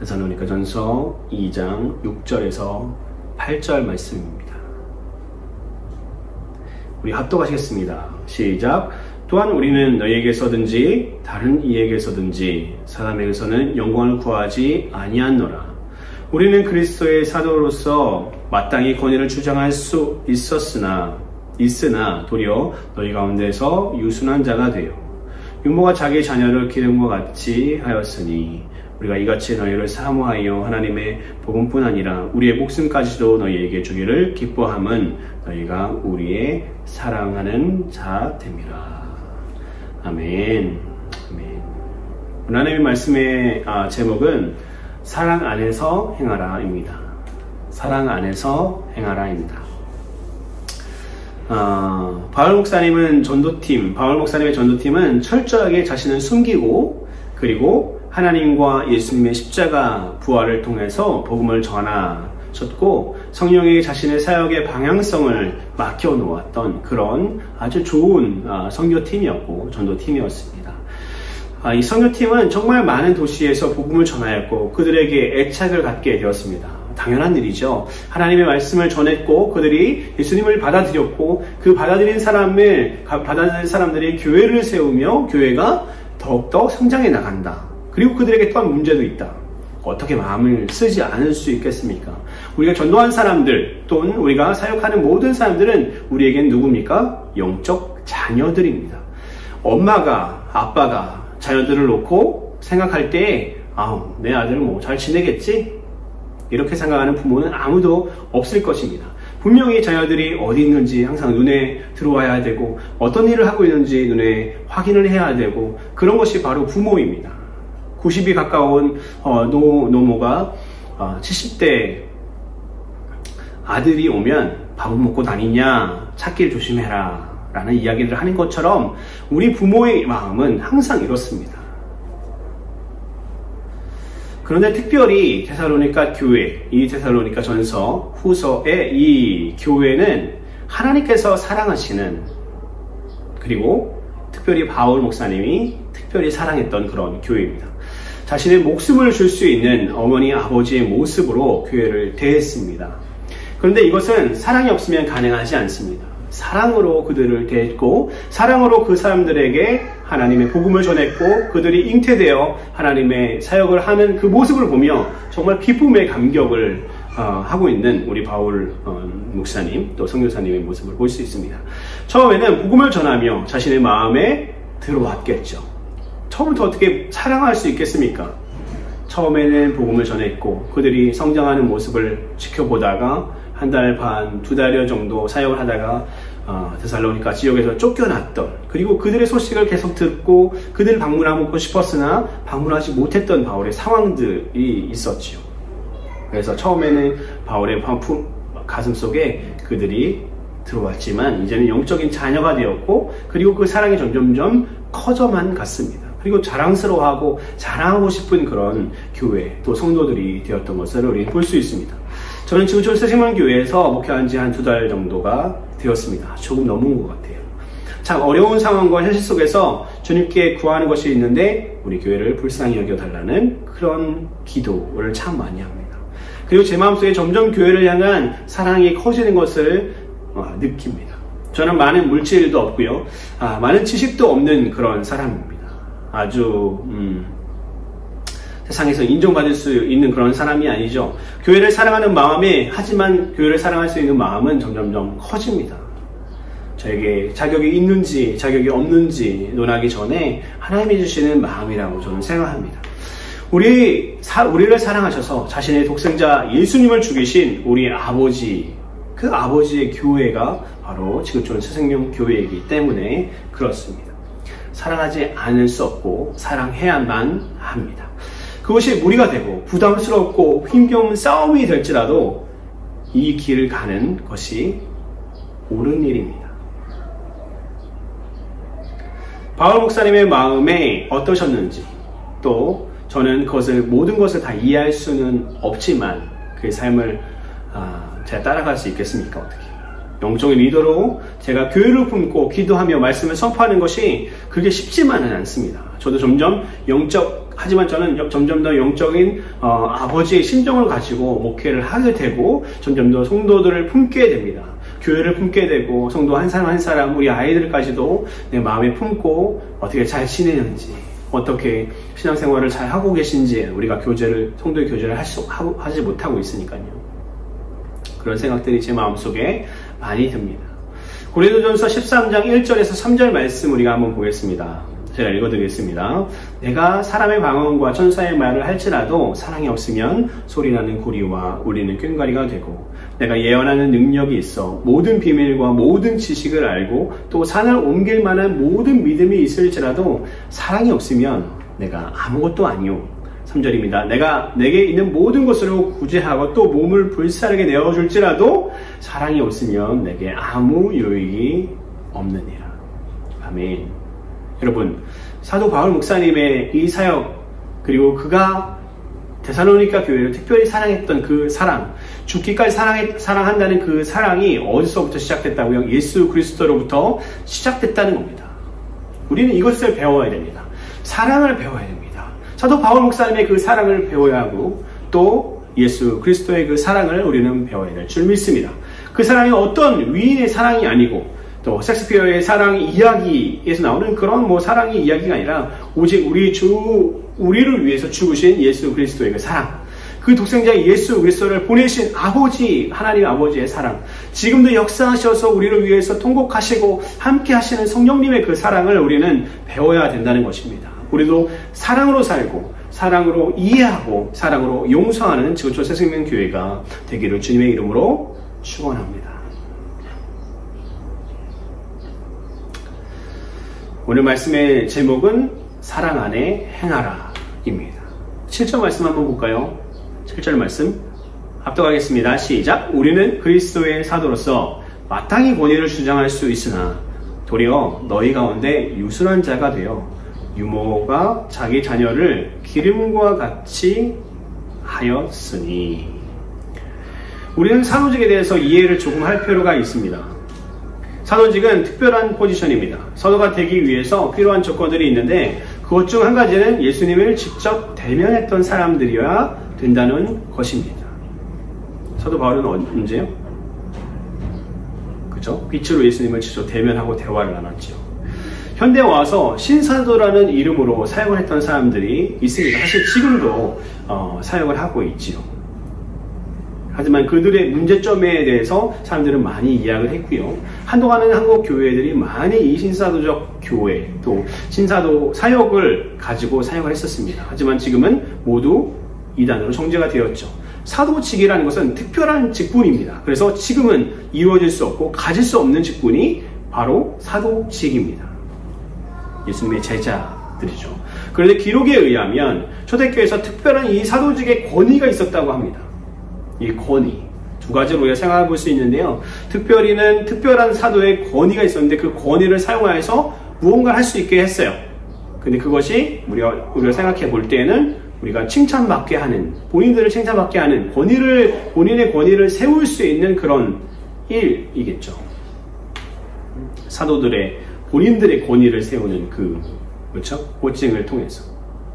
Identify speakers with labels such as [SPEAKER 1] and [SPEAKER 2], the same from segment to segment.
[SPEAKER 1] 데살로니가전서 2장 6절에서 8절 말씀입니다. 우리 합독하시겠습니다. 시작. 또한 우리는 너희에게서든지 다른 이에게서든지 사람에게서는 영광을 구하지 아니하노라. 우리는 그리스도의 사도로서 마땅히 권위를 주장할 수 있으나 도리어 너희 가운데서 유순한 자가 되어 유모가 자기 자녀를 기름과 같이 하였으니 우리가 이같이 너희를 사모하여 하나님의 복음뿐 아니라 우리의 목숨까지도 너희에게 주기를 기뻐함은 너희가 우리의 사랑하는 자 됨이라. 아멘. 아멘. 하나님의 말씀의 제목은 사랑 안에서 행하라입니다. 사랑 안에서 행하라입니다. 바울 목사님의 전도팀은 철저하게 자신을 숨기고 그리고 하나님과 예수님의 십자가 부활을 통해서 복음을 전하셨고 성령이 자신의 사역의 방향성을 맡겨놓았던 그런 아주 좋은 선교팀이었고 전도팀이었습니다. 이 선교팀은 정말 많은 도시에서 복음을 전하였고 그들에게 애착을 갖게 되었습니다. 당연한 일이죠. 하나님의 말씀을 전했고 그들이 예수님을 받아들였고 그 받아들인 사람들이 교회를 세우며 교회가 더욱더 성장해 나간다. 그리고 그들에게 또한 문제도 있다. 어떻게 마음을 쓰지 않을 수 있겠습니까? 우리가 전도한 사람들 또는 우리가 사역하는 모든 사람들은 우리에겐 누굽니까? 영적 자녀들입니다. 엄마가 아빠가 자녀들을 놓고 생각할 때 내 아들은 잘 지내겠지? 이렇게 생각하는 부모는 아무도 없을 것입니다. 분명히 자녀들이 어디 있는지 항상 눈에 들어와야 되고 어떤 일을 하고 있는지 눈에 확인을 해야 되고 그런 것이 바로 부모입니다. 90이 가까운 노모가 70대 아들이 오면 밥은 먹고 다니냐 찾길 조심해라 라는 이야기를 하는 것처럼 우리 부모의 마음은 항상 이렇습니다. 그런데 특별히 데살로니가 교회, 이 데살로니가 전서 후서의 이 교회는 하나님께서 사랑하시는 그리고 특별히 바울 목사님이 특별히 사랑했던 그런 교회입니다. 자신의 목숨을 줄 수 있는 어머니 아버지의 모습으로 교회를 대했습니다. 그런데 이것은 사랑이 없으면 가능하지 않습니다. 사랑으로 그들을 대했고 사랑으로 그 사람들에게 하나님의 복음을 전했고 그들이 잉태되어 하나님의 사역을 하는 그 모습을 보며 정말 기쁨의 감격을 하고 있는 우리 바울 목사님 또 선교사님의 모습을 볼 수 있습니다. 처음에는 복음을 전하며 자신의 마음에 들어왔겠죠. 처음부터 어떻게 사랑할 수 있겠습니까? 처음에는 복음을 전했고 그들이 성장하는 모습을 지켜보다가 한 달 반, 2달여 정도 사역을 하다가 데살로니가 지역에서 쫓겨났던 그리고 그들의 소식을 계속 듣고 그들을 방문하고 싶었으나 방문하지 못했던 바울의 상황들이 있었지요. 그래서 처음에는 바울의 가슴 속에 그들이 들어왔지만 이제는 영적인 자녀가 되었고 그리고 그 사랑이 점점점 커져만 갔습니다. 그리고 자랑스러워하고 자랑하고 싶은 그런 교회 또 성도들이 되었던 것을 우리는 볼 수 있습니다. 저는 지금 새생명교회에서 목회한 지 한 2달 정도가 되었습니다. 조금 넘은 것 같아요. 참 어려운 상황과 현실 속에서 주님께 구하는 것이 있는데 우리 교회를 불쌍히 여겨달라는 그런 기도를 참 많이 합니다. 그리고 제 마음속에 점점 교회를 향한 사랑이 커지는 것을 느낍니다. 저는 많은 물질도 없고요. 많은 지식도 없는 그런 사람입니다. 아주 세상에서 인정받을 수 있는 그런 사람이 아니죠. 교회를 사랑하는 마음이 하지만 교회를 사랑할 수 있는 마음은 점점점 커집니다. 저에게 자격이 있는지 자격이 없는지 논하기 전에 하나님이 주시는 마음이라고 저는 생각합니다. 우리를 사랑하셔서 자신의 독생자 예수님을 죽이신 우리 아버지 그 아버지의 교회가 바로 지구촌 새생명 교회이기 때문에 그렇습니다. 사랑하지 않을 수 없고 사랑해야만 합니다. 그것이 무리가 되고 부담스럽고 힘겨운 싸움이 될지라도 이 길을 가는 것이 옳은 일입니다. 바울 목사님의 마음에 어떠셨는지 또 저는 모든 것을 다 이해할 수는 없지만 그의 삶을 제가 따라갈 수 있겠습니까? 어떻게? 영적인 리더로 제가 교회를 품고 기도하며 말씀을 선포하는 것이 그게 쉽지만은 않습니다. 저도 점점 영적 하지만 저는 점점 더 영적인 아버지의 심정을 가지고 목회를 하게 되고 점점 더 성도들을 품게 됩니다. 교회를 품게 되고 성도 한 사람 한 사람 우리 아이들까지도 내 마음에 품고 어떻게 잘 지내는지 어떻게 신앙생활을 잘 하고 계신지 우리가 성도의 교제를 하지 못하고 있으니까요. 그런 생각들이 제 마음속에 많이 듭니다. 고린도전서 13장 1절에서 3절 말씀 우리가 한번 보겠습니다. 제가 읽어드리겠습니다. 내가 사람의 방언과 천사의 말을 할지라도 사랑이 없으면 소리나는 고리와 울리는 꽹과리가 되고 내가 예언하는 능력이 있어 모든 비밀과 모든 지식을 알고 또 산을 옮길 만한 모든 믿음이 있을지라도 사랑이 없으면 내가 아무것도 아니오. 3절입니다. 내가 내게 있는 모든 것으로 구제하고 또 몸을 불사르게 내어줄지라도 사랑이 없으면 내게 아무 유익이 없느니라. 아멘. 여러분, 사도 바울 목사님의 이 사역 그리고 그가 데살로니가 교회를 특별히 사랑했던 그 사랑, 죽기까지 사랑한다는 그 사랑이 어디서부터 시작됐다고요? 예수 그리스도로부터 시작됐다는 겁니다. 우리는 이것을 배워야 됩니다. 사랑을 배워야 됩니다. 사도 바울 목사님의 그 사랑을 배워야 하고 또 예수 그리스도의 그 사랑을 우리는 배워야 될 줄 믿습니다. 그 사랑이 어떤 위인의 사랑이 아니고 또 셰익스피어의 사랑 이야기에서 나오는 그런 사랑의 이야기가 아니라 오직 우리를 위해서 죽으신 예수 그리스도의 그 사랑, 그 독생자 예수 그리스도를 보내신 아버지, 하나님 아버지의 사랑, 지금도 역사하셔서 우리를 위해서 통곡하시고 함께 하시는 성령님의 그 사랑을 우리는 배워야 된다는 것입니다. 우리도 사랑으로 살고 사랑으로 이해하고 사랑으로 용서하는 지구촌 새생명교회가 되기를 주님의 이름으로 축원합니다. 오늘 말씀의 제목은 사랑 안에 행하라 입니다. 7절 말씀 한번 볼까요? 7절 말씀 합독하겠습니다. 시작. 우리는 그리스도의 사도로서 마땅히 권위를 주장할 수 있으나 도리어 너희 가운데 유순한 자가 되어 유모가 자기 자녀를 기름과 같이 하였으니. 우리는 사도직에 대해서 이해를 조금 할 필요가 있습니다. 사도직은 특별한 포지션입니다. 사도가 되기 위해서 필요한 조건들이 있는데 그것 중 한 가지는 예수님을 직접 대면했던 사람들이어야 된다는 것입니다. 사도 바울은 언제요? 그죠? 빛으로 예수님을 직접 대면하고 대화를 나눴죠. 현대에 와서 신사도라는 이름으로 사역을 했던 사람들이 있습니다. 사실 지금도 사역을 하고 있지요. 하지만 그들의 문제점에 대해서 사람들은 많이 이야기를 했고요. 한동안은 한국 교회들이 많이 이 신사도적 교회 또 신사도 사역을 가지고 사역을 했었습니다. 하지만 지금은 모두 이단으로 정죄가 되었죠. 사도직이라는 것은 특별한 직분입니다. 그래서 지금은 이루어질 수 없고 가질 수 없는 직분이 바로 사도직입니다. 예수님의 제자들이죠. 그런데 기록에 의하면 초대교회에서 특별한 이 사도직의 권위가 있었다고 합니다. 이 권위 두 가지로 우리가 생각해 볼 수 있는데요. 특별히는 특별한 사도의 권위가 있었는데 그 권위를 사용하여서 무언가를 할 수 있게 했어요. 근데 그것이 우리가 생각해 볼 때에는 우리가 칭찬받게 하는, 본인들을 칭찬받게 하는 본인의 권위를 세울 수 있는 그런 일이겠죠. 사도들의 본인들의 권위를 세우는 그렇죠? 호칭을 통해서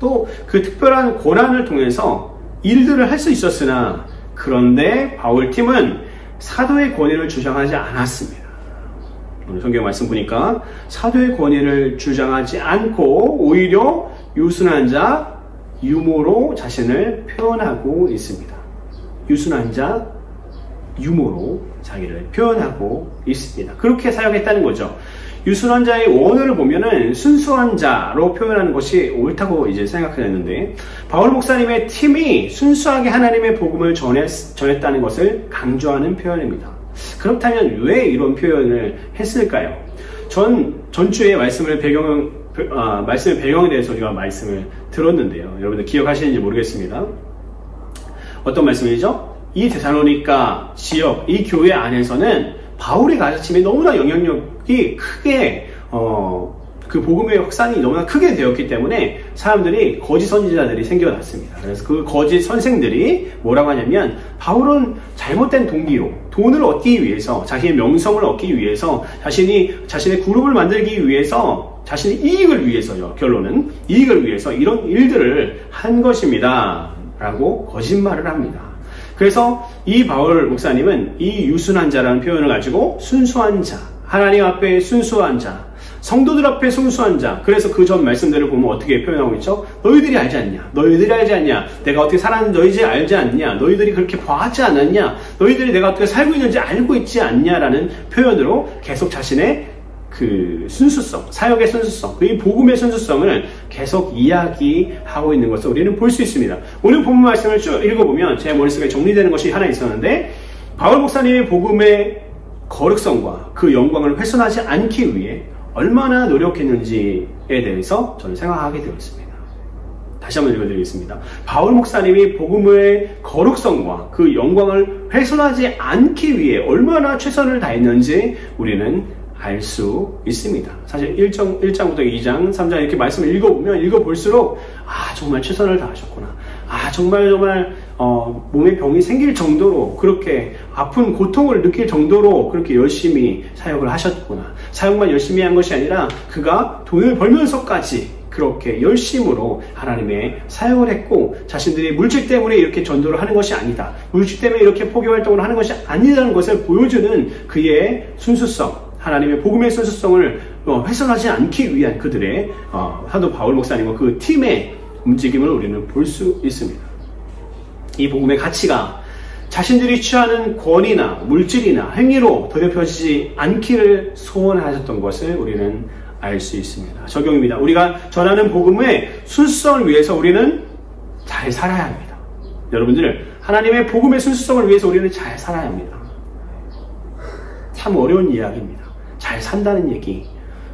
[SPEAKER 1] 또 그 특별한 고난을 통해서 일들을 할 수 있었으나 그런데 바울팀은 사도의 권위를 주장하지 않았습니다. 오늘 성경 말씀 보니까 사도의 권위를 주장하지 않고 오히려 유순한 자, 유모로 자신을 표현하고 있습니다. 유순한 자, 유모로 자기를 표현하고 있습니다. 그렇게 사역했다는 거죠. 유순한 자의 원어를 보면은 순수한 자로 표현하는 것이 옳다고 이제 생각했는데 바울 목사님의 팀이 순수하게 하나님의 복음을 전했다는 것을 강조하는 표현입니다. 그렇다면 왜 이런 표현을 했을까요? 전주에 말씀의 배경에 대해서 우리가 말씀을 들었는데요. 여러분들 기억하시는지 모르겠습니다. 어떤 말씀이죠? 이 데살로니가 지역, 이 교회 안에서는 바울의 가르침이 너무나 영향력이 크게 그 복음의 확산이 너무나 크게 되었기 때문에 사람들이 거짓 선지자들이 생겨났습니다. 그래서 그 거짓 선생들이 뭐라고 하냐면 바울은 잘못된 동기로 돈을 얻기 위해서 자신의 명성을 얻기 위해서 자신의 그룹을 만들기 위해서 자신의 이익을 위해서요. 결론은 이익을 위해서 이런 일들을 한 것입니다. 라고 거짓말을 합니다. 그래서 이 바울 목사님은 이 유순한 자라는 표현을 가지고 순수한 자, 하나님 앞에 순수한 자, 성도들 앞에 순수한 자. 그래서 그 전 말씀들을 보면 어떻게 표현하고 있죠? 너희들이 알지 않냐? 너희들이 알지 않냐? 내가 어떻게 살았는지 너희들이 알지 않냐? 너희들이 그렇게 봐하지 않았냐? 너희들이 내가 어떻게 살고 있는지 알고 있지 않냐라는 표현으로 계속 자신의 그 순수성, 사역의 순수성, 그 복음의 순수성을 계속 이야기하고 있는 것을 우리는 볼 수 있습니다. 오늘 본문 말씀을 쭉 읽어보면 제 머릿속에 정리되는 것이 하나 있었는데, 바울 목사님의 복음의 거룩성과 그 영광을 훼손하지 않기 위해 얼마나 노력했는지에 대해서 저는 생각하게 되었습니다. 다시 한번 읽어드리겠습니다. 바울 목사님이 복음의 거룩성과 그 영광을 훼손하지 않기 위해 얼마나 최선을 다했는지 우리는 알 수 있습니다. 사실 1장부터 2장, 3장 이렇게 말씀을 읽어볼수록 정말 최선을 다하셨구나. 정말 몸에 병이 생길 정도로 그렇게 아픈 고통을 느낄 정도로 그렇게 열심히 사역을 하셨구나. 사역만 열심히 한 것이 아니라 그가 돈을 벌면서까지 그렇게 열심으로 하나님의 사역을 했고, 자신들이 물질 때문에 이렇게 전도를 하는 것이 아니다. 물질 때문에 이렇게 포교 활동을 하는 것이 아니라는 것을 보여주는 그의 순수성, 하나님의 복음의 순수성을 훼손하지 않기 위한 그들의 사도 바울 목사님과 그 팀의 움직임을 우리는 볼 수 있습니다. 이 복음의 가치가 자신들이 취하는 권위나 물질이나 행위로 더럽혀지지 않기를 소원하셨던 것을 우리는 알 수 있습니다. 적용입니다. 우리가 전하는 복음의 순수성을 위해서 우리는 잘 살아야 합니다. 여러분들, 하나님의 복음의 순수성을 위해서 우리는 잘 살아야 합니다. 참 어려운 이야기입니다. 잘 산다는 얘기.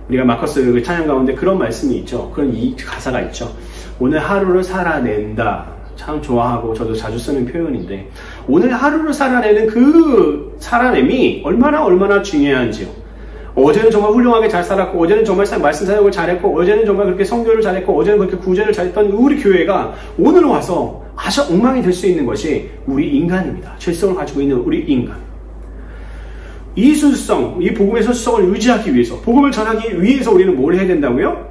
[SPEAKER 1] 우리가 마커스 찬양 가운데 그런 말씀이 있죠. 그런 이 가사가 있죠. 오늘 하루를 살아낸다. 참 좋아하고 저도 자주 쓰는 표현인데, 오늘 하루를 살아내는 그 살아냄이 얼마나 중요한지요. 어제는 정말 훌륭하게 잘 살았고, 어제는 정말 말씀 사역을 잘했고, 어제는 정말 그렇게 성교를 잘했고, 어제는 그렇게 구제를 잘했던 우리 교회가 오늘 와서 아주 엉망이 될 수 있는 것이 우리 인간입니다. 죄성을 가지고 있는 우리 인간. 이 순수성, 이 복음의 순수성을 유지하기 위해서, 복음을 전하기 위해서 우리는 뭘 해야 된다고요?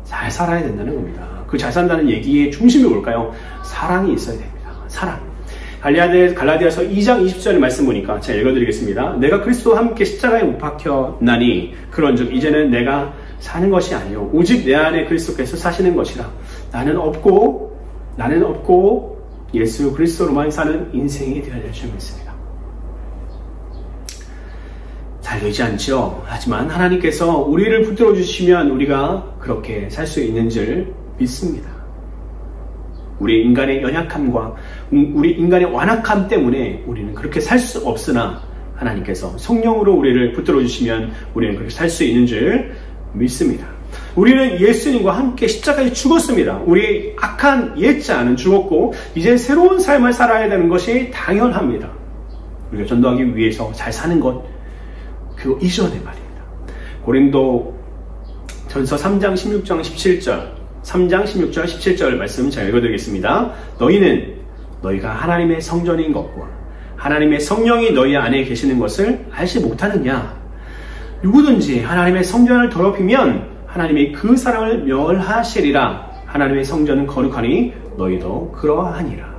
[SPEAKER 1] 잘 살아야 된다는 겁니다. 그 잘 산다는 얘기의 중심이 뭘까요? 사랑이 있어야 됩니다. 사랑. 갈라디아서 2장 20절 말씀 보니까 제가 읽어드리겠습니다. 내가 그리스도와 함께 십자가에 못 박혔나니 그런즉 이제는 내가 사는 것이 아니요 오직 내 안에 그리스도께서 사시는 것이라. 나는 없고 예수 그리스도로만 사는 인생이 되어야 될 줄 믿습니다. 잘 되지 않죠. 하지만 하나님께서 우리를 붙들어 주시면 우리가 그렇게 살 수 있는 줄 믿습니다. 우리 인간의 연약함과 우리 인간의 완악함 때문에 우리는 그렇게 살 수 없으나, 하나님께서 성령으로 우리를 붙들어 주시면 우리는 그렇게 살 수 있는 줄 믿습니다. 우리는 예수님과 함께 십자가에 죽었습니다. 우리의 악한 옛자는 죽었고 이제 새로운 삶을 살아야 되는 것이 당연합니다. 우리가 전도하기 위해서 잘 사는 것, 그 이전에 말입니다. 고린도 전서 3장 16장 17절 3장 16절 17절 말씀 잘 읽어드리겠습니다. 너희는 너희가 하나님의 성전인 것과 하나님의 성령이 너희 안에 계시는 것을 알지 못하느냐? 누구든지 하나님의 성전을 더럽히면 하나님이 그 사람을 멸하시리라. 하나님의 성전은 거룩하니 너희도 그러하니라.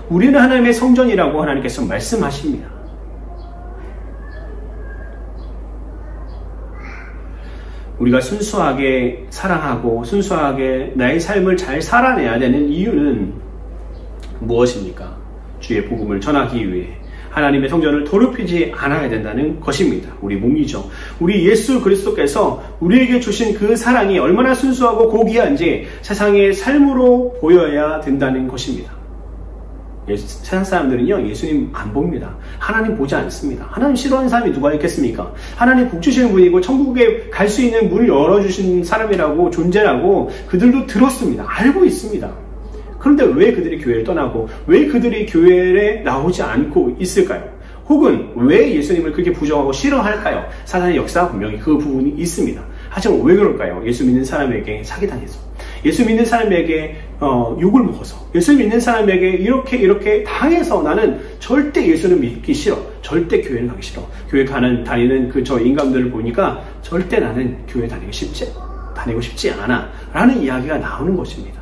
[SPEAKER 1] 우리는 하나님의 성전이라고 하나님께서 말씀하십니다. 우리가 순수하게 사랑하고 순수하게 나의 삶을 잘 살아내야 되는 이유는 무엇입니까? 주의 복음을 전하기 위해 하나님의 성전을 더럽히지 않아야 된다는 것입니다. 우리 몸이죠. 우리 예수 그리스도께서 우리에게 주신 그 사랑이 얼마나 순수하고 고귀한지 세상의 삶으로 보여야 된다는 것입니다. 세상 사람들은요, 예수님 안 봅니다. 하나님 보지 않습니다. 하나님 싫어하는 사람이 누가 있겠습니까? 하나님 복 주시는 분이고 천국에 갈 수 있는 문을 열어주신 사람이라고, 존재라고 그들도 들었습니다. 알고 있습니다. 그런데 왜 그들이 교회를 떠나고 왜 그들이 교회에 나오지 않고 있을까요? 혹은 왜 예수님을 그렇게 부정하고 싫어할까요? 사단의 역사가 분명히 그 부분이 있습니다. 하지만 왜 그럴까요? 예수 믿는 사람에게 사기당해서, 예수 믿는 사람에게 욕을 먹어서, 예수 믿는 사람에게 이렇게 당해서 나는 절대 예수는 믿기 싫어, 절대 교회는 가기 싫어, 교회 다니는 저 인간들을 보니까 절대 나는 교회 다니기 쉽지 다니고 싶지 않아 라는 이야기가 나오는 것입니다.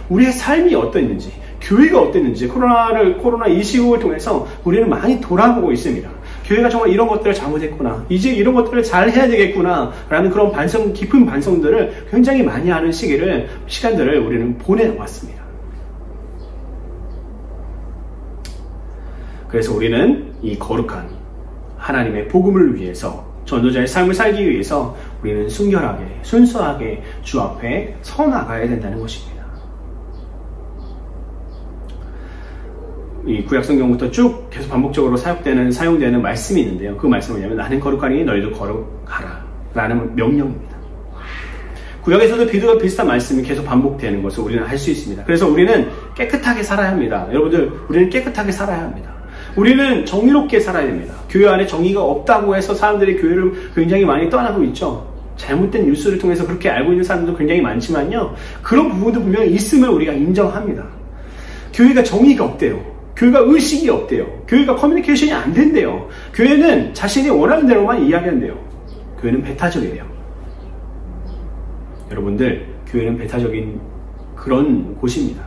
[SPEAKER 1] 우리의 삶이 어땠는지, 교회가 어땠는지 코로나 이 시국을 통해서 우리는 많이 돌아보고 있습니다. 교회가 정말 이런 것들을 잘못했구나, 이제 이런 것들을 잘 해야 되겠구나 라는 그런 깊은 반성들을 굉장히 많이 하는 시간들을 우리는 보내왔습니다. 그래서 우리는 이 거룩한 하나님의 복음을 위해서, 전도자의 삶을 살기 위해서 우리는 순결하게, 순수하게 주 앞에 서 나가야 된다는 것입니다. 이 구약성경부터 쭉 계속 반복적으로 사용되는 말씀이 있는데요. 그 말씀은 뭐냐면 나는 거룩하니 너희도 거룩하라 라는 명령입니다. 구약에서도 비슷한 말씀이 계속 반복되는 것을 우리는 알 수 있습니다. 그래서 우리는 깨끗하게 살아야 합니다. 여러분들, 우리는 깨끗하게 살아야 합니다. 우리는 정의롭게 살아야 됩니다. 교회 안에 정의가 없다고 해서 사람들이 교회를 굉장히 많이 떠나고 있죠. 잘못된 뉴스를 통해서 그렇게 알고 있는 사람도 굉장히 많지만요, 그런 부분도 분명히 있음을 우리가 인정합니다. 교회가 정의가 없대요. 교회가 의식이 없대요. 교회가 커뮤니케이션이 안 된대요. 교회는 자신이 원하는 대로만 이야기한대요. 교회는 배타적이래요. 여러분들, 교회는 배타적인 그런 곳입니다.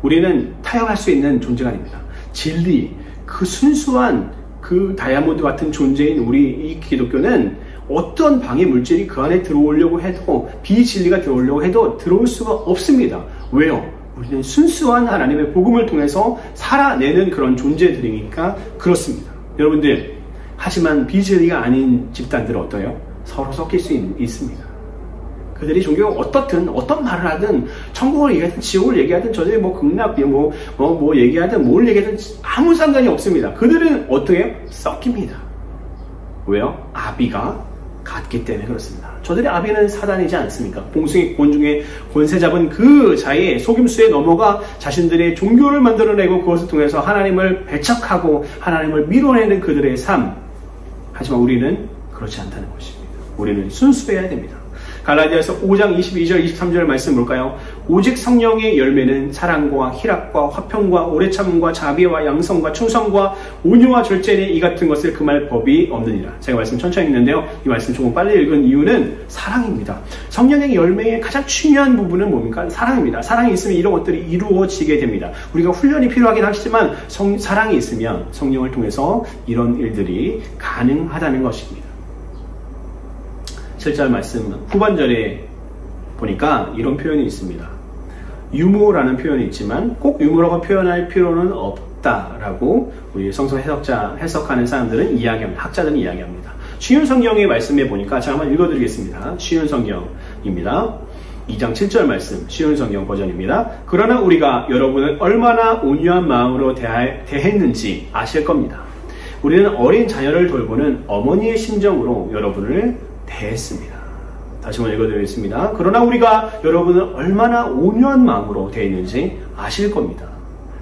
[SPEAKER 1] 우리는 타협할 수 있는 존재가 아닙니다. 진리, 그 순수한 그 다이아몬드 같은 존재인 우리 이 기독교는 어떤 방해 물질이 그 안에 들어오려고 해도, 비진리가 들어오려고 해도 들어올 수가 없습니다. 왜요? 우리는 순수한 하나님의 복음을 통해서 살아내는 그런 존재들이니까 그렇습니다. 여러분들, 하지만 비진리가 아닌 집단들은 어때요? 서로 섞일 수 있습니다. 그들이 종교가 어떻든, 어떤 말을 하든, 천국을 얘기하든, 지옥을 얘기하든, 저들이 극락, 얘기하든, 뭘 얘기하든, 아무 상관이 없습니다. 그들은 어떻게 해요? 섞입니다. 왜요? 아비가 같기 때문에 그렇습니다. 저들의 아비는 사단이지 않습니까? 봉숭이 곤중에 권세 잡은 그 자의 속임수에 넘어가 자신들의 종교를 만들어내고 그것을 통해서 하나님을 배척하고 하나님을 밀어내는 그들의 삶. 하지만 우리는 그렇지 않다는 것입니다. 우리는 순수해야 됩니다. 갈라디아서 5장 22절 23절 말씀 볼까요? 오직 성령의 열매는 사랑과 희락과 화평과 오래참음과 자비와 양성과 충성과 온유와 절제니 이 같은 것을 금할 법이 없느니라. 제가 말씀 천천히 읽는데요, 이 말씀 조금 빨리 읽은 이유는 사랑입니다. 성령의 열매의 가장 중요한 부분은 뭡니까? 사랑입니다. 사랑이 있으면 이런 것들이 이루어지게 됩니다. 우리가 훈련이 필요하긴 하지만 사랑이 있으면 성령을 통해서 이런 일들이 가능하다는 것입니다. 7절 말씀 후반절에 보니까 이런 표현이 있습니다. 유무라는 표현이 있지만 꼭 유무라고 표현할 필요는 없다라고 우리 성서 해석하는 사람들은 이야기합니다. 학자들은 이야기합니다. 쉬운 성경의 말씀에 보니까 제가 한번 읽어드리겠습니다. 쉬운 성경입니다. 2장 7절 말씀, 쉬운 성경 버전입니다. 그러나 우리가 여러분을 얼마나 온유한 마음으로 대했는지 아실 겁니다. 우리는 어린 자녀를 돌보는 어머니의 심정으로 여러분을 대했습니다. 다시 한번 읽어드리겠습니다. 그러나 우리가 여러분을 얼마나 온유한 마음으로 대했는지 아실 겁니다.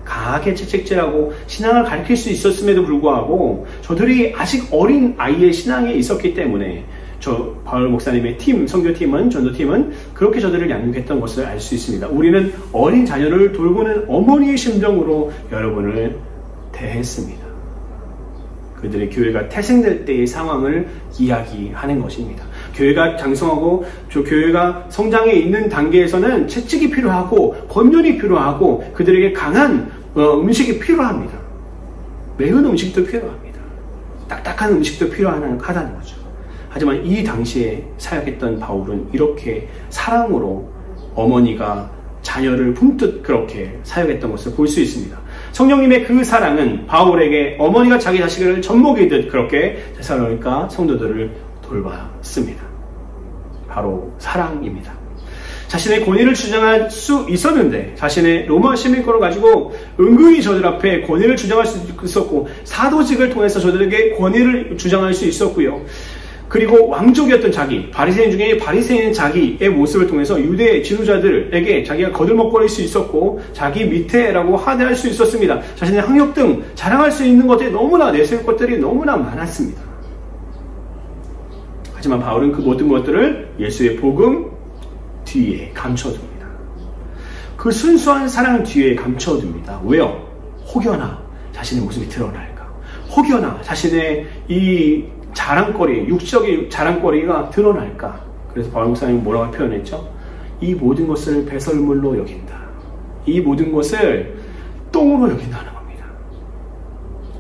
[SPEAKER 1] 강하게 채찍질하고 신앙을 가르칠 수 있었음에도 불구하고 저들이 아직 어린 아이의 신앙에 있었기 때문에 바울 목사님의 선교팀은, 전도팀은 그렇게 저들을 양육했던 것을 알 수 있습니다. 우리는 어린 자녀를 돌보는 어머니의 심정으로 여러분을 대했습니다. 그들의 교회가 태생될 때의 상황을 이야기하는 것입니다. 교회가 장성하고 교회가 성장해 있는 단계에서는 채찍이 필요하고 권면이 필요하고 그들에게 강한 음식이 필요합니다. 매운 음식도 필요합니다. 딱딱한 음식도 필요하다는 거죠. 하지만 이 당시에 사역했던 바울은 이렇게 사랑으로 어머니가 자녀를 품듯 그렇게 사역했던 것을 볼 수 있습니다. 성령님의 그 사랑은 바울에게 어머니가 자기 자식을 젖먹이듯 그렇게 데살로니가 성도들을 돌봤습니다. 바로 사랑입니다. 자신의 권위를 주장할 수 있었는데, 자신의 로마 시민권을 가지고 은근히 저들 앞에 권위를 주장할 수 있었고, 사도직을 통해서 저들에게 권위를 주장할 수 있었고요. 그리고 왕족이었던 바리새인 중에 바리새인 자기의 모습을 통해서 유대 지도자들에게 자기가 거들먹거릴 수 있었고, 자기 밑에라고 하대할 수 있었습니다. 자신의 학력 등 자랑할 수 있는 것들이 너무나, 내세울 것들이 너무나 많았습니다. 하지만 바울은 그 모든 것들을 예수의 복음 뒤에 감춰둡니다. 그 순수한 사랑 뒤에 감춰둡니다. 왜요? 혹여나 자신의 모습이 드러날까? 혹여나 자신의 이 자랑거리, 육적인 자랑거리가 드러날까? 그래서 바울 목사님이 뭐라고 표현했죠? 이 모든 것을 배설물로 여긴다. 이 모든 것을 똥으로 여긴다는 겁니다.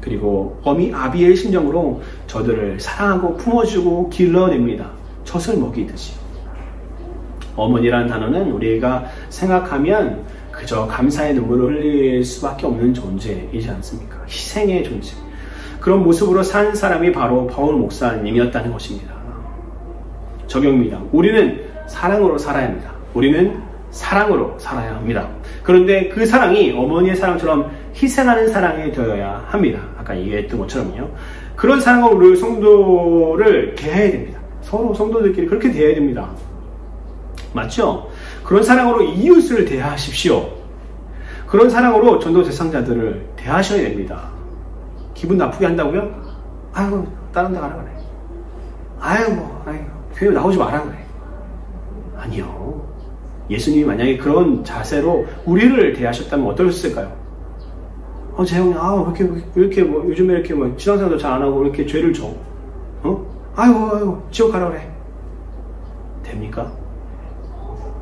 [SPEAKER 1] 그리고 어미 아비의 심정으로 저들을 사랑하고 품어주고 길러냅니다. 젖을 먹이듯이. 어머니라는 단어는 우리가 생각하면 그저 감사의 눈물을 흘릴 수밖에 없는 존재이지 않습니까? 희생의 존재. 그런 모습으로 산 사람이 바로 바울 목사님이었다는 것입니다. 적용입니다. 우리는 사랑으로 살아야 합니다. 우리는 사랑으로 살아야 합니다. 그런데 그 사랑이 어머니의 사랑처럼 희생하는 사랑이 되어야 합니다. 아까 얘기했던 것처럼요. 그런 사랑으로 우리 성도를 대해야 됩니다. 서로 성도들끼리 그렇게 대해야 됩니다. 맞죠? 그런 사랑으로 이웃을 대하십시오. 그런 사랑으로 전도 대상자들을 대하셔야 됩니다. 기분 나쁘게 한다고요? 아이고, 다른 데 가라 그래. 아이고, 교회 나오지 마라 그래. 아니요. 예수님이 만약에 그런 자세로 우리를 대하셨다면 어떠셨을까요? 재형이, 왜 이렇게 요즘에 이렇게 신앙생활도 잘 안 하고 왜 이렇게 죄를 져? 아이고, 지옥 가라 그래. 됩니까?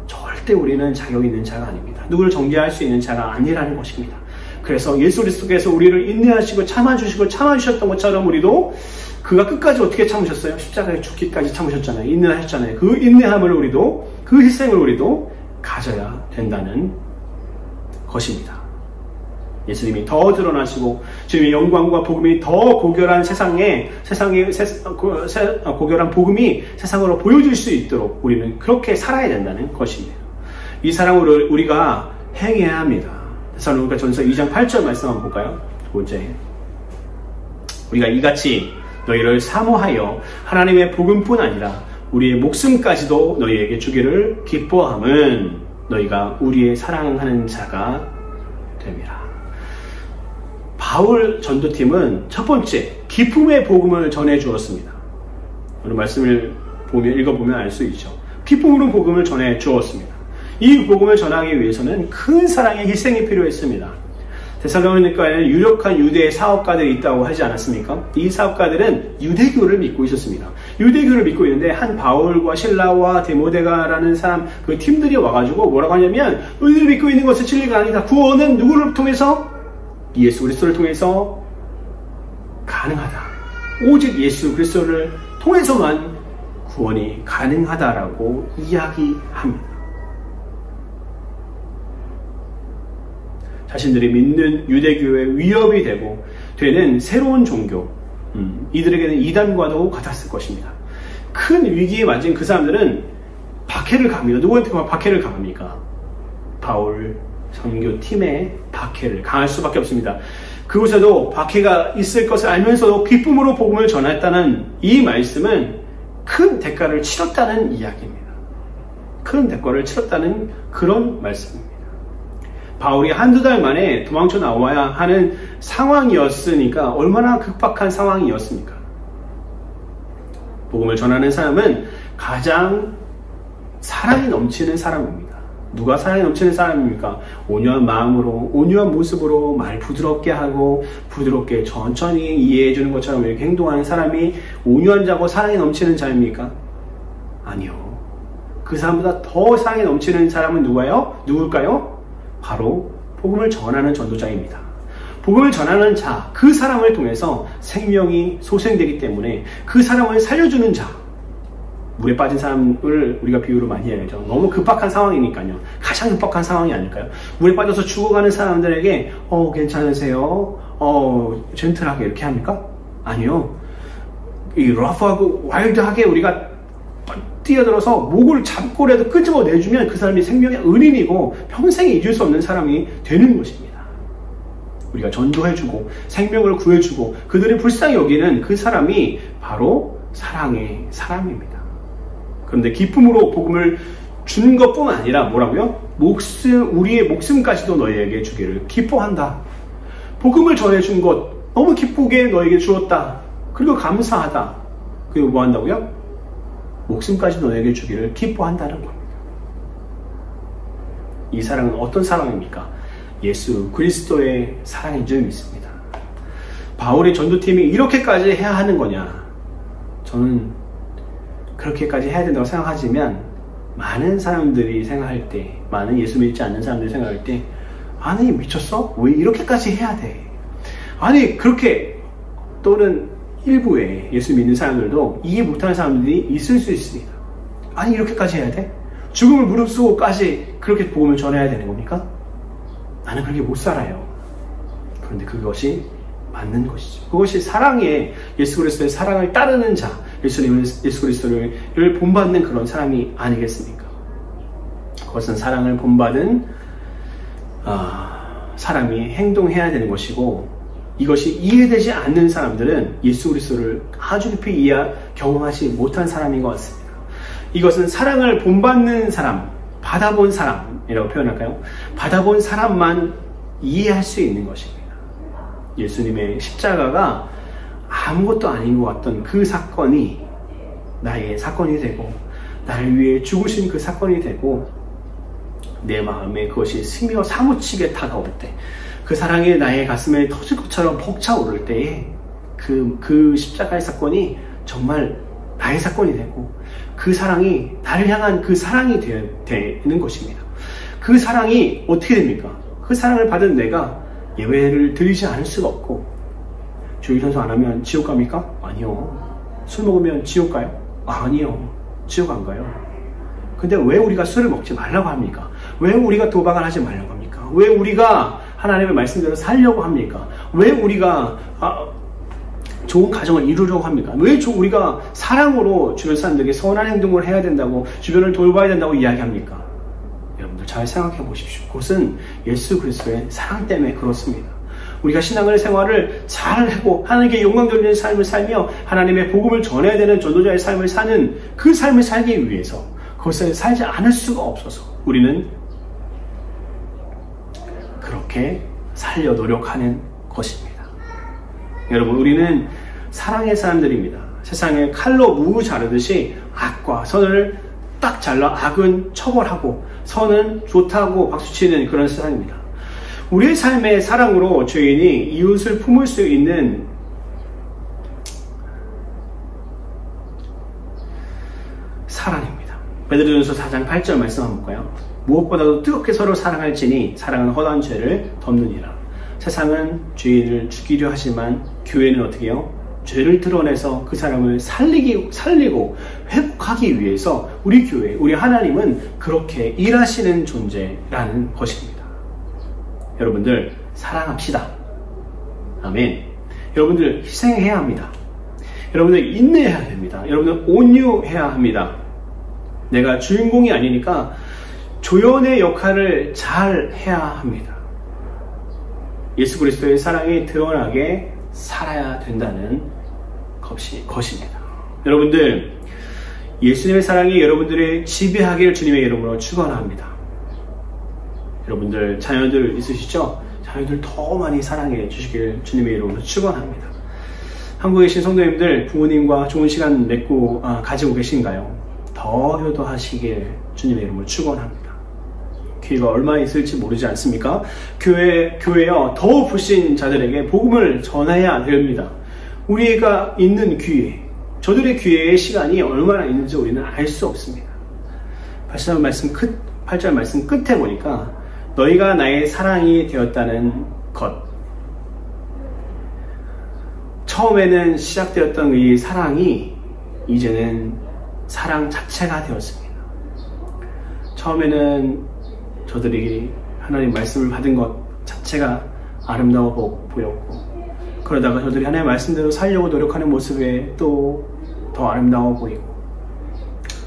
[SPEAKER 1] 절대 우리는 자격 있는 자가 아닙니다. 누구를 정죄할 수 있는 자가 아니라는 것입니다. 그래서 예수 그리스도께서 우리를 인내하시고 참아주셨던 것처럼 우리도 그가 끝까지 어떻게 참으셨어요? 십자가에 죽기까지 참으셨잖아요. 인내하셨잖아요. 그 인내함을 우리도, 그 희생을 우리도 가져야 된다는 것입니다. 예수님이 더 드러나시고 주님의 영광과 복음이 더 고결한 고결한 복음이 세상으로 보여질 수 있도록 우리는 그렇게 살아야 된다는 것입니다. 이 사랑으로 우리가 행해야 합니다. 데살로니가 전서 2장 8절 말씀 한번 볼까요? 두 번째, 우리가 이같이 너희를 사모하여 하나님의 복음뿐 아니라 우리의 목숨까지도 너희에게 주기를 기뻐함은 너희가 우리의 사랑하는 자가 됨이라. 바울 전도팀은 첫 번째 기쁨의 복음을 전해 주었습니다. 오늘 말씀을 읽어보면 알 수 있죠. 기쁨으로 복음을 전해 주었습니다. 이 복음을 전하기 위해서는 큰 사랑의 희생이 필요했습니다. 데살로니가에는 유력한 유대 사업가들이 있다고 하지 않았습니까? 이 사업가들은 유대교를 믿고 있었습니다. 유대교를 믿고 있는데 한 바울과 실라와 데모데가라는 사람 그 팀들이 와가지고 뭐라고 하냐면 너희들이 믿고 있는 것은 진리가 아니다. 구원은 누구를 통해서? 예수 그리스도를 통해서 가능하다. 오직 예수 그리스도를 통해서만 구원이 가능하다라고 이야기합니다. 자신들이 믿는 유대교의 위협이 되는 새로운 종교, 이들에게는 이단과도 같았을 것입니다. 큰 위기에 맞은 그 사람들은 박해를 갑니다. 누구한테 박해를 가합니까? 바울 선교팀에 박해를 가할 수밖에 없습니다. 그곳에도 박해가 있을 것을 알면서도 기쁨으로 복음을 전했다는 이 말씀은 큰 대가를 치렀다는 이야기입니다. 큰 대가를 치렀다는 그런 말씀입니다. 바울이 한두 달 만에 도망쳐 나와야 하는 상황이었으니까 얼마나 급박한 상황이었습니까? 복음을 전하는 사람은 가장 사랑이 넘치는 사람입니다. 누가 사랑이 넘치는 사람입니까? 온유한 마음으로, 온유한 모습으로 말 부드럽게 하고 부드럽게 천천히 이해해 주는 것처럼 이렇게 행동하는 사람이 온유한 자고 사랑이 넘치는 자입니까? 아니요. 그 사람보다 더 사랑이 넘치는 사람은 누굴까요? 바로 복음을 전하는 전도자입니다. 복음을 전하는 자, 그 사람을 통해서 생명이 소생되기 때문에 그 사람을 살려주는 자, 물에 빠진 사람을 우리가 비유로 많이 해야죠. 너무 급박한 상황이니까요. 가장 급박한 상황이 아닐까요? 물에 빠져서 죽어가는 사람들에게 괜찮으세요? 젠틀하게 이렇게 합니까? 아니요. 이 러프하고 와일드하게 우리가 뛰어들어서 목을 잡고라도 끄집어내주면 그 사람이 생명의 은인이고 평생에 잊을 수 없는 사람이 되는 것입니다. 우리가 전도해주고 생명을 구해주고 그들이 불쌍히 여기는 그 사람이 바로 사랑의 사람입니다. 그런데 기쁨으로 복음을 주는 것뿐만 아니라 뭐라고요? 우리의 목숨까지도 너희에게 주기를 기뻐한다. 복음을 전해준 것 너무 기쁘게 너에게 주었다. 그리고 감사하다. 그리고 뭐 한다고요? 목숨까지 너에게 주기를 기뻐한다는 겁니다. 이 사랑은 어떤 사랑입니까? 예수 그리스도의 사랑인 줄 믿습니다. 바울의 전도팀이 이렇게까지 해야 하는 거냐? 저는 그렇게까지 해야 된다고 생각하지만 많은 사람들이 생각할 때, 많은 예수 믿지 않는 사람들이 생각할 때, 아니 미쳤어? 왜 이렇게까지 해야 돼? 아니 그렇게, 또는 일부의 예수 믿는 사람들도 이해 못하는 사람들이 있을 수 있습니다. 아니 이렇게까지 해야 돼? 죽음을 무릅쓰고까지 그렇게 복음을 전해야 되는 겁니까? 나는 그렇게 못 살아요. 그런데 그것이 맞는 것이죠. 그것이 사랑의, 예수 그리스도의 사랑을 따르는 자, 예수 그리스도를 본받는 그런 사람이 아니겠습니까? 그것은 사랑을 본받은 사람이 행동해야 되는 것이고, 이것이 이해되지 않는 사람들은 예수 그리스도를 아주 깊이 경험하지 못한 사람인 것 같습니다. 이것은 사랑을 본받는 사람, 받아본 사람이라고 표현할까요? 받아본 사람만 이해할 수 있는 것입니다. 예수님의 십자가가 아무것도 아닌 것 같던 그 사건이 나의 사건이 되고, 나를 위해 죽으신 그 사건이 되고, 내 마음에 그것이 스며 사무치게 다가올 때, 그 사랑이 나의 가슴에 터질 것처럼 벅차오를 때에 그 십자가의 사건이 정말 나의 사건이 되고, 그 사랑이 나를 향한 그 사랑이 되는 것입니다. 그 사랑이 어떻게 됩니까? 그 사랑을 받은 내가 예배를 드리지 않을 수가 없고, 주일 선서 안 하면 지옥 갑니까? 아니요. 술 먹으면 지옥 가요? 아니요. 지옥 안 가요. 근데 왜 우리가 술을 먹지 말라고 합니까? 왜 우리가 도박을 하지 말라고 합니까? 왜 우리가 하나님의 말씀대로 살려고 합니까? 왜 우리가 좋은 가정을 이루려고 합니까? 왜 우리가 사랑으로 주변 사람들에게 선한 행동을 해야 된다고, 주변을 돌봐야 된다고 이야기합니까? 여러분들 잘 생각해 보십시오. 그것은 예수 그리스도의 사랑 때문에 그렇습니다. 우리가 신앙의 생활을 잘하고 하나님께 영광 돌리는 삶을 살며 하나님의 복음을 전해야 되는 전도자의 삶을 사는 그 삶을 살기 위해서, 그것을 살지 않을 수가 없어서 우리는 그렇게 살려 노력하는 것입니다. 여러분, 우리는 사랑의 사람들입니다. 세상에 칼로 무 자르듯이 악과 선을 딱 잘라 악은 처벌하고 선은 좋다고 박수치는 그런 세상입니다. 우리의 삶의 사랑으로 죄인이 이웃을 품을 수 있는 사랑입니다. 베드로전서 4장 8절 말씀 한번 볼까요? 무엇보다도 뜨겁게 서로 사랑할지니 사랑은 허다한 죄를 덮느니라. 세상은 죄인을 죽이려 하지만 교회는 어떻게 해요? 죄를 드러내서 그 사람을 살리고 회복하기 위해서 우리 교회, 우리 하나님은 그렇게 일하시는 존재라는 것입니다. 여러분들 사랑합시다. 아멘. 여러분들 희생해야 합니다. 여러분들 인내해야 됩니다. 여러분들 온유해야 합니다. 내가 주인공이 아니니까 조연의 역할을 잘 해야 합니다. 예수 그리스도의 사랑이 드러나게 살아야 된다는 것입니다. 여러분들, 예수님의 사랑이 여러분들의 지배하기를 주님의 이름으로 축원합니다. 여러분들 자녀들 있으시죠? 자녀들 더 많이 사랑해 주시길 주님의 이름으로 축원합니다. 한국에 계신 성도님들, 부모님과 좋은 시간 가지고 계신가요? 더 효도하시길 주님의 이름으로 축원합니다. 기회가 얼마 있을지 모르지 않습니까? 교회여 더 부신 자들에게 복음을 전해야 됩니다. 우리가 있는 기회, 저들의 기회의 시간이 얼마나 있는지 우리는 알 수 없습니다. 8절 말씀 끝에 보니까 너희가 나의 사랑이 되었다는 것, 처음에는 시작되었던 이 사랑이 이제는 사랑 자체가 되었습니다. 처음에는 저들이 하나님 말씀을 받은 것 자체가 아름다워 보였고, 그러다가 저들이 하나님의 말씀대로 살려고 노력하는 모습에 또 더 아름다워 보이고,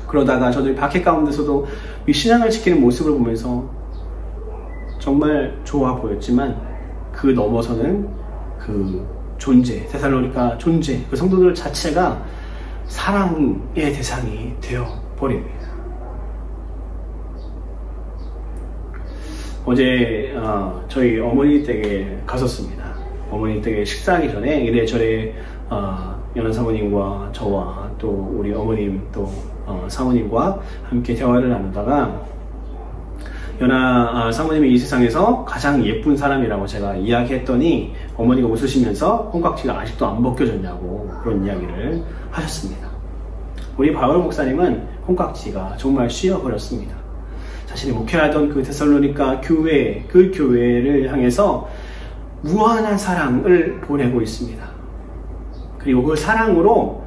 [SPEAKER 1] 그러다가 저들이 박해 가운데서도 이 신앙을 지키는 모습을 보면서 정말 좋아 보였지만, 그 넘어서는 그 존재, 데살로니가 존재, 그 성도들 자체가 사랑의 대상이 되어 버립니다. 어제 저희 어머니 댁에 갔었습니다. 어머니 댁에 식사하기 전에 이래저래 연하 사모님과 저와 또 우리 어머님 또 사모님과 함께 대화를 나누다가 연하 사모님이 이 세상에서 가장 예쁜 사람이라고 제가 이야기했더니 어머니가 웃으시면서 콩깍지가 아직도 안 벗겨졌냐고 그런 이야기를 하셨습니다. 우리 바울 목사님은 콩깍지가 정말 씌어버렸습니다. 자신이 목회하던 그 데살로니가 교회, 그 교회를 향해서 무한한 사랑을 보내고 있습니다. 그리고 그 사랑으로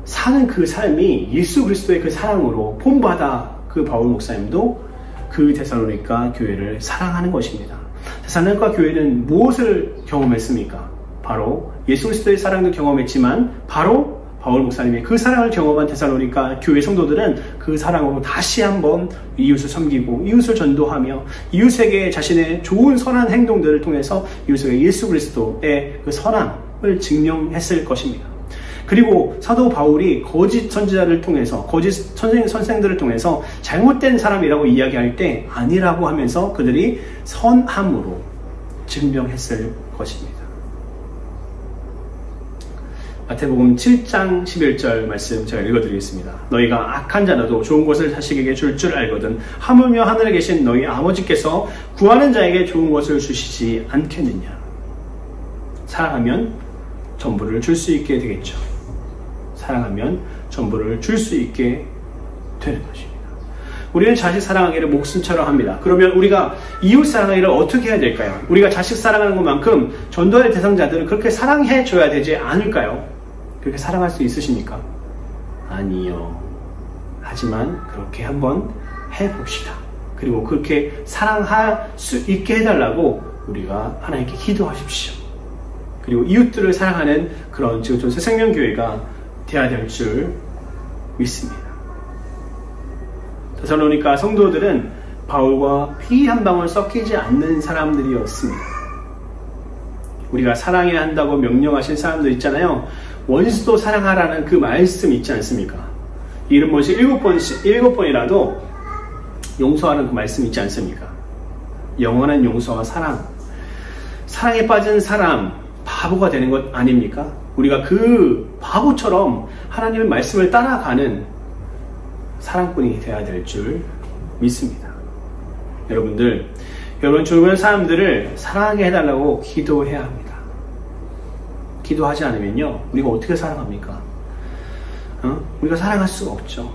[SPEAKER 1] 사는 그 삶이 예수 그리스도의 그 사랑으로 본받아 그 바울 목사님도 그 데살로니가 교회를 사랑하는 것입니다. 데살로니가 교회는 무엇을 경험했습니까? 바로 예수 그리스도의 사랑도 경험했지만 바로 바울 목사님의 그 사랑을 경험한 데살로니가 교회 성도들은 그 사랑으로 다시 한번 이웃을 섬기고 이웃을 전도하며 이웃에게 자신의 좋은 선한 행동들을 통해서 이웃에게 예수 그리스도의 그 선함을 증명했을 것입니다. 그리고 사도 바울이 거짓 선지자를 통해서 거짓 선생들을 통해서 잘못된 사람이라고 이야기할 때 아니라고 하면서 그들이 선함으로 증명했을 것입니다. 마태복음 7장 11절 말씀 제가 읽어드리겠습니다. 너희가 악한 자라도 좋은 것을 자식에게 줄 줄 알거든 하물며 하늘에 계신 너희 아버지께서 구하는 자에게 좋은 것을 주시지 않겠느냐. 사랑하면 전부를 줄 수 있게 되겠죠. 사랑하면 전부를 줄 수 있게 되는 것입니다. 우리는 자식 사랑하기를 목숨처럼 합니다. 그러면 우리가 이웃 사랑하기를 어떻게 해야 될까요? 우리가 자식 사랑하는 것만큼 전도할 대상자들은 그렇게 사랑해 줘야 되지 않을까요? 그렇게 사랑할 수 있으십니까? 아니요. 하지만 그렇게 한번 해봅시다. 그리고 그렇게 사랑할 수 있게 해달라고 우리가 하나님께 기도하십시오. 그리고 이웃들을 사랑하는 그런 지구촌 새생명교회가 되어야 될 줄 믿습니다. 데살로니가 성도들은 바울과 피 한 방울 섞이지 않는 사람들이었습니다. 우리가 사랑해야 한다고 명령하신 사람들 있잖아요. 원수도 사랑하라는 그 말씀 있지 않습니까? 이름 뭐지? 7번이라도 용서하는 그 말씀 있지 않습니까? 영원한 용서와 사랑. 사랑에 빠진 사람, 바보가 되는 것 아닙니까? 우리가 그 바보처럼 하나님의 말씀을 따라가는 사랑꾼이 되어야 될 줄 믿습니다. 여러분 주변 사람들을 사랑하게 해달라고 기도해야 합니다. 기도하지 않으면요, 우리가 어떻게 사랑합니까? 우리가 사랑할 수가 없죠.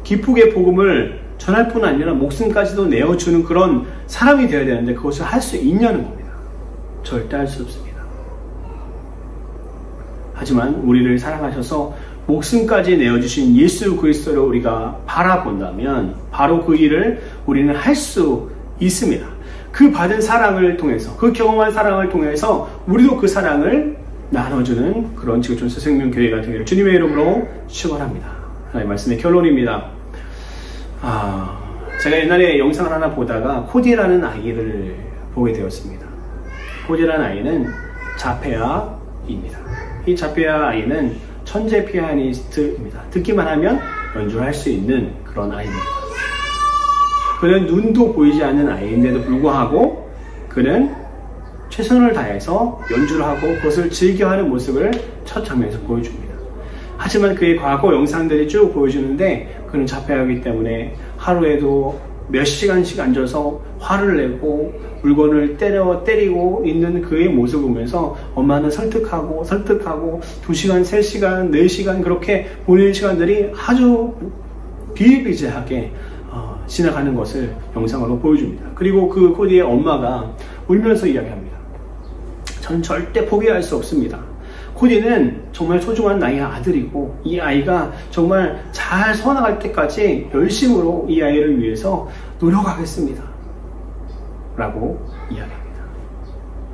[SPEAKER 1] 기쁘게 복음을 전할 뿐 아니라 목숨까지도 내어주는 그런 사람이 되어야 되는데 그것을 할 수 있냐는 겁니다. 절대 할 수 없습니다. 하지만 우리를 사랑하셔서 목숨까지 내어주신 예수 그리스도를 우리가 바라본다면 바로 그 일을 우리는 할 수 있습니다. 그 받은 사랑을 통해서, 그 경험한 사랑을 통해서 우리도 그 사랑을 나눠주는 그런 지구촌 새생명교회가 되기를 주님의 이름으로 축원합니다. 하나님의 말씀의 결론입니다. 제가 옛날에 영상을 하나 보다가 코디라는 아이를 보게 되었습니다. 코디라는 아이는 자폐아입니다. 이 자폐아 아이는 천재 피아니스트입니다. 듣기만 하면 연주를 할 수 있는 그런 아이입니다. 그는 눈도 보이지 않는 아이인데도 불구하고 그는 최선을 다해서 연주를 하고 그것을 즐겨하는 모습을 첫 장면에서 보여줍니다. 하지만 그의 과거 영상들이 쭉 보여주는데 그는 자폐하기 때문에 하루에도 몇 시간씩 앉아서 화를 내고 물건을 때리고 있는 그의 모습을 보면서 엄마는 설득하고 2시간, 3시간, 4시간 그렇게 보내는 시간들이 아주 비일비재하게 지나가는 것을 영상으로 보여줍니다. 그리고 그 코디의 엄마가 울면서 이야기합니다. 저는 절대 포기할 수 없습니다. 코디는 정말 소중한 나의 아들이고 이 아이가 정말 잘 서나갈 때까지 열심으로 이 아이를 위해서 노력하겠습니다. 라고 이야기합니다.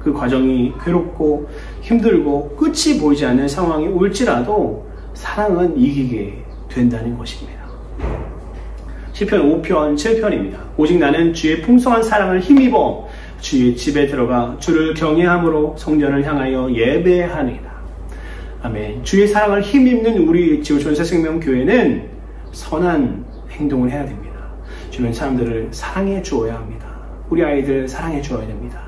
[SPEAKER 1] 그 과정이 괴롭고 힘들고 끝이 보이지 않는 상황이 올지라도 사랑은 이기게 된다는 것입니다. 시편 5편 7편입니다. 오직 나는 주의 풍성한 사랑을 힘입어 주의 집에 들어가 주를 경외함으로 성전을 향하여 예배하리이다. 아멘. 주의 사랑을 힘입는 우리 지구촌 새생명교회는 선한 행동을 해야 됩니다. 주변 사람들을 사랑해 주어야 합니다. 우리 아이들 사랑해 주어야 됩니다.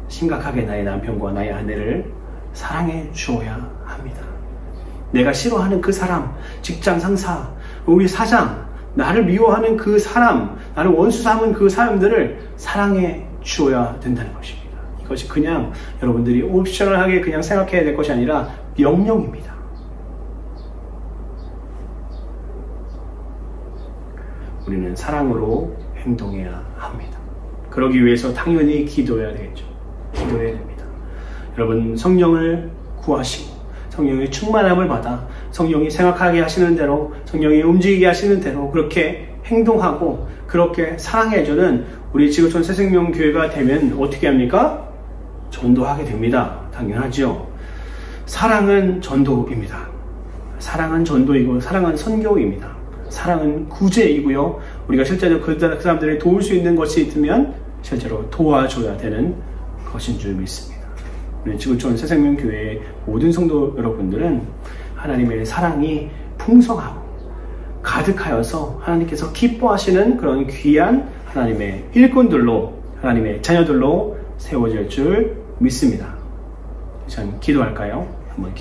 [SPEAKER 1] 심각하게 나의 남편과 나의 아내를 사랑해 주어야 합니다. 내가 싫어하는 그 사람, 직장 상사, 우리 사장, 나를 미워하는 그 사람, 나를 원수 삼은 그 사람들을 사랑해 주어야 된다는 것입니다. 이것이 그냥 여러분들이 옵셔널하게 그냥 생각해야 될 것이 아니라 명령입니다. 우리는 사랑으로 행동해야 합니다. 그러기 위해서 당연히 기도해야 되겠죠. 기도해야 됩니다. 여러분, 성령을 구하시고 성령의 충만함을 받아 성령이 생각하게 하시는 대로, 성령이 움직이게 하시는 대로 그렇게 행동하고 그렇게 사랑해주는 우리 지구촌 새생명교회가 되면 어떻게 합니까? 전도하게 됩니다. 당연하죠. 사랑은 전도입니다. 사랑은 전도이고 사랑은 선교입니다. 사랑은 구제이고요. 우리가 실제로 그 사람들을 도울 수 있는 것이 있으면 실제로 도와줘야 되는 것인 줄 믿습니다. 우리 지구촌 새생명교회의 모든 성도 여러분들은 하나님의 사랑이 풍성하고 가득하여서 하나님께서 기뻐하시는 그런 귀한 하나님의 일꾼들로, 하나님의 자녀들로 세워질 줄 믿습니다. 전 기도할까요? 한번